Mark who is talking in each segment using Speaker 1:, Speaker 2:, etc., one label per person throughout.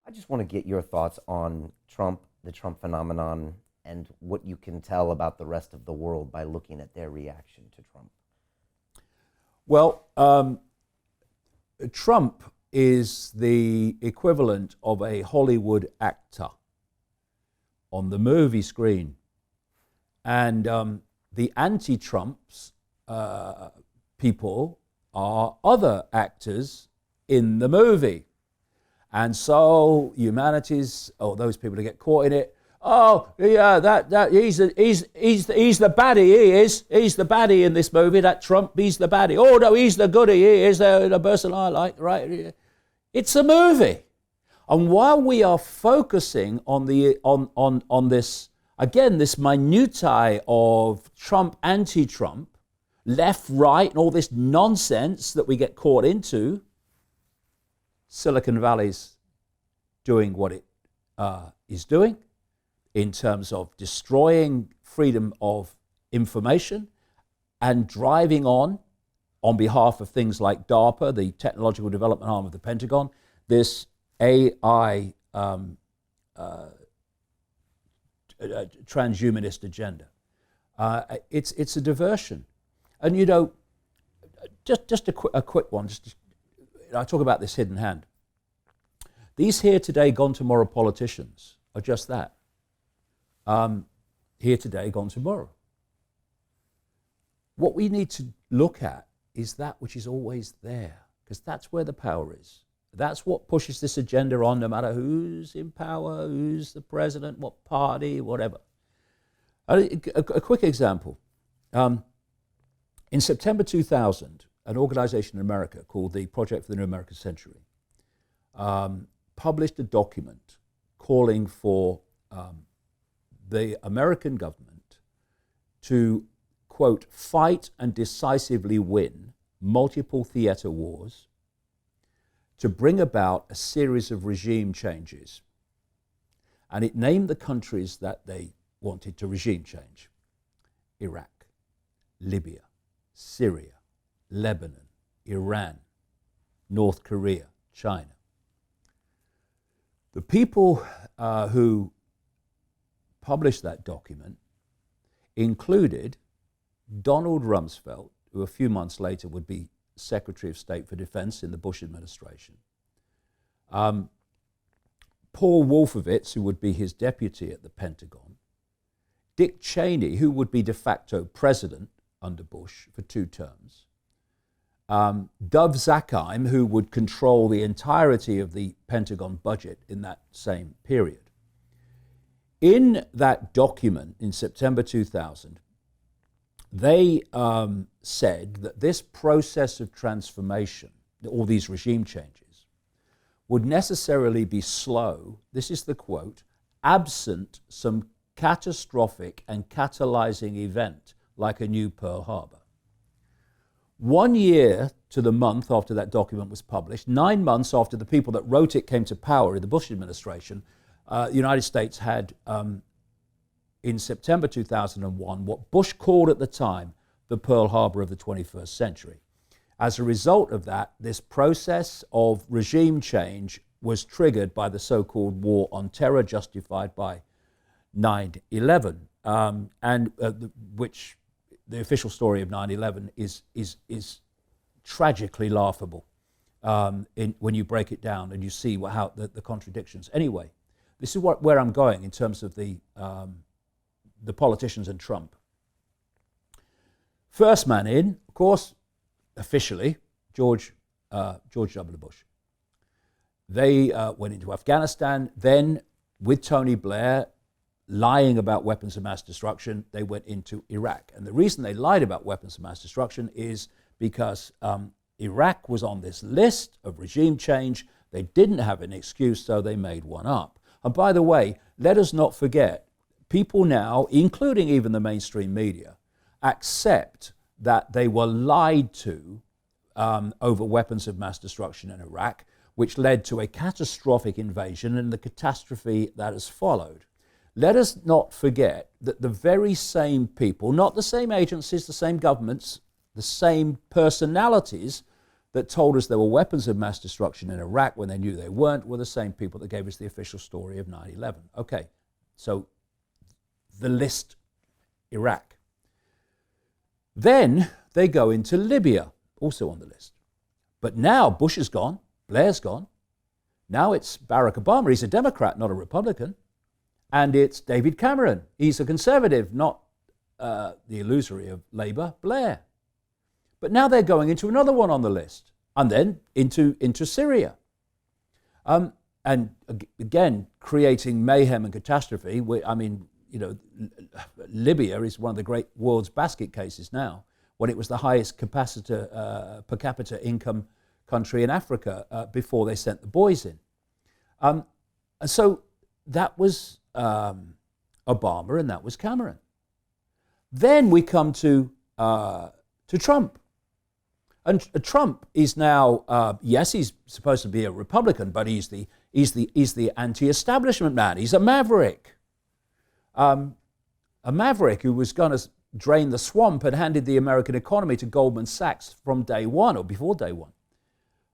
Speaker 1: I just want to get your thoughts on Trump, the Trump phenomenon, and what you can tell about the rest of the world by looking at their reaction to Trump.
Speaker 2: Well, Trump is the equivalent of a Hollywood actor on the movie screen. And the anti-Trumps people are other actors in the movie. And so humanities, those people who get caught in it, oh yeah, he's the baddie. He is. He's the baddie in this movie. That Trump, he's the baddie. Oh no, he's the goodie. He is the person I like. Right? It's a movie, and while we are focusing on this again, this minutiae of Trump, anti-Trump, left, right, and all this nonsense that we get caught into, Silicon Valley's doing what it is doing in terms of destroying freedom of information and driving on behalf of things like DARPA, the technological development arm of the Pentagon, this AI transhumanist agenda. It's a diversion. And you know, just a quick one, I talk about this hidden hand. These here today, gone tomorrow politicians are just that. Here today, gone tomorrow. What we need to look at is that which is always there, because that's where the power is. That's what pushes this agenda on, no matter who's in power, who's the president, what party, whatever. A quick example. In September 2000, an organization in America called the Project for the New American Century published a document calling for the American government to, quote, fight and decisively win multiple theater wars, to bring about a series of regime changes. And it named the countries that they wanted to regime change: Iraq, Libya, Syria, Lebanon, Iran, North Korea, China. The people who published that document included Donald Rumsfeld, who a few months later would be Secretary of State for Defense in the Bush administration, Paul Wolfowitz, who would be his deputy at the Pentagon, Dick Cheney, who would be de facto president under Bush for 2 terms, Dov Zakheim, who would control the entirety of the Pentagon budget in that same period. In that document in September 2000, they said that this process of transformation, all these regime changes, would necessarily be slow, this is the quote, absent some catastrophic and catalyzing event like a new Pearl Harbor. 1 year to the month after that document was published, 9 months after the people that wrote it came to power in the Bush administration, the United States had, in September 2001, what Bush called at the time the Pearl Harbor of the 21st century. As a result of that, this process of regime change was triggered by the so-called war on terror justified by 9/11, which the official story of 9/11 is tragically laughable when you break it down and you see how the contradictions. Anyway, this is where I'm going in terms of the politicians and Trump. First man in, of course, officially, George W. Bush. They went into Afghanistan. Then, with Tony Blair lying about weapons of mass destruction, they went into Iraq. And the reason they lied about weapons of mass destruction is because Iraq was on this list of regime change. They didn't have an excuse, so they made one up. And by the way, let us not forget, people now, including even the mainstream media, accept that they were lied to over weapons of mass destruction in Iraq, which led to a catastrophic invasion and the catastrophe that has followed. Let us not forget that the very same people, not the same agencies, the same governments, the same personalities that told us there were weapons of mass destruction in Iraq when they knew they weren't were the same people that gave us the official story of 9/11. Okay, so the list, Iraq. Then they go into Libya, also on the list. But now Bush is gone, Blair's gone. Now it's Barack Obama. He's a Democrat, not a Republican. And it's David Cameron. He's a conservative, not the illusory of Labour, Blair. But now they're going into another one on the list, and then into Syria. And again, creating mayhem and catastrophe. Libya is one of the great world's basket cases now, when it was the highest per capita income country in Africa before they sent the boys in. And so that was Obama, and that was Cameron. Then we come to Trump. And Trump is now, yes, he's supposed to be a Republican, but he's the anti-establishment man. He's a maverick. A maverick who was going to drain the swamp and handed the American economy to Goldman Sachs from day one or before day one.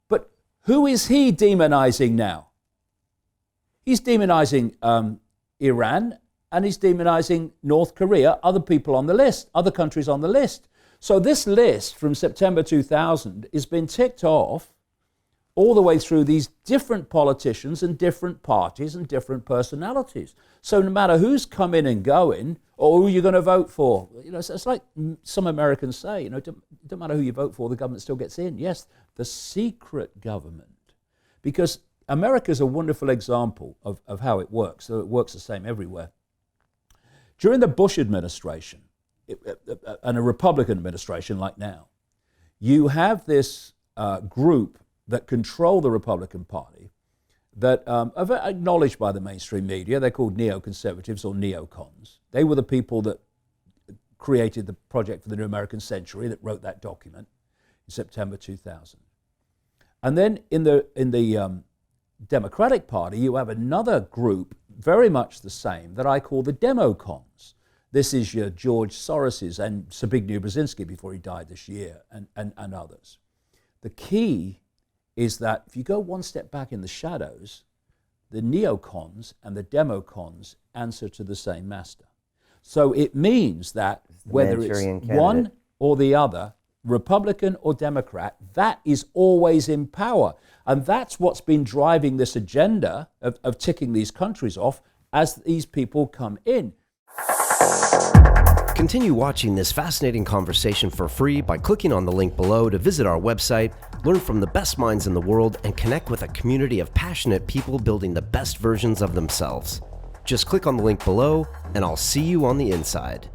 Speaker 2: But who is he demonizing now? He's demonizing Iran, and he's demonizing North Korea, other people on the list, other countries on the list. So this list from September 2000 has been ticked off all the way through these different politicians and different parties and different personalities. So no matter who's coming and going or who you're going to vote for, it's like some Americans say, it don't matter who you vote for, the government still gets in. Yes, the secret government. Because America is a wonderful example of how it works, so it works the same everywhere. During the Bush administration, and a Republican administration like now, you have this group that control the Republican Party that are acknowledged by the mainstream media. They're called neoconservatives or neocons. They were the people that created the Project for the New American Century, that wrote that document in September 2000. And then in the Democratic Party, you have another group, very much the same, that I call the democons. This is your George Soros's and Zbigniew Brzezinski before he died this year, and others. The key is that if you go one step back in the shadows, the neocons and the democons answer to the same master. So it means that whether it's one or the other, Republican or Democrat, that is always in power. And that's what's been driving this agenda of ticking these countries off as these people come in.
Speaker 1: Continue watching this fascinating conversation for free by clicking on the link below to visit our website, learn from the best minds in the world, and connect with a community of passionate people building the best versions of themselves. Just click on the link below, and I'll see you on the inside.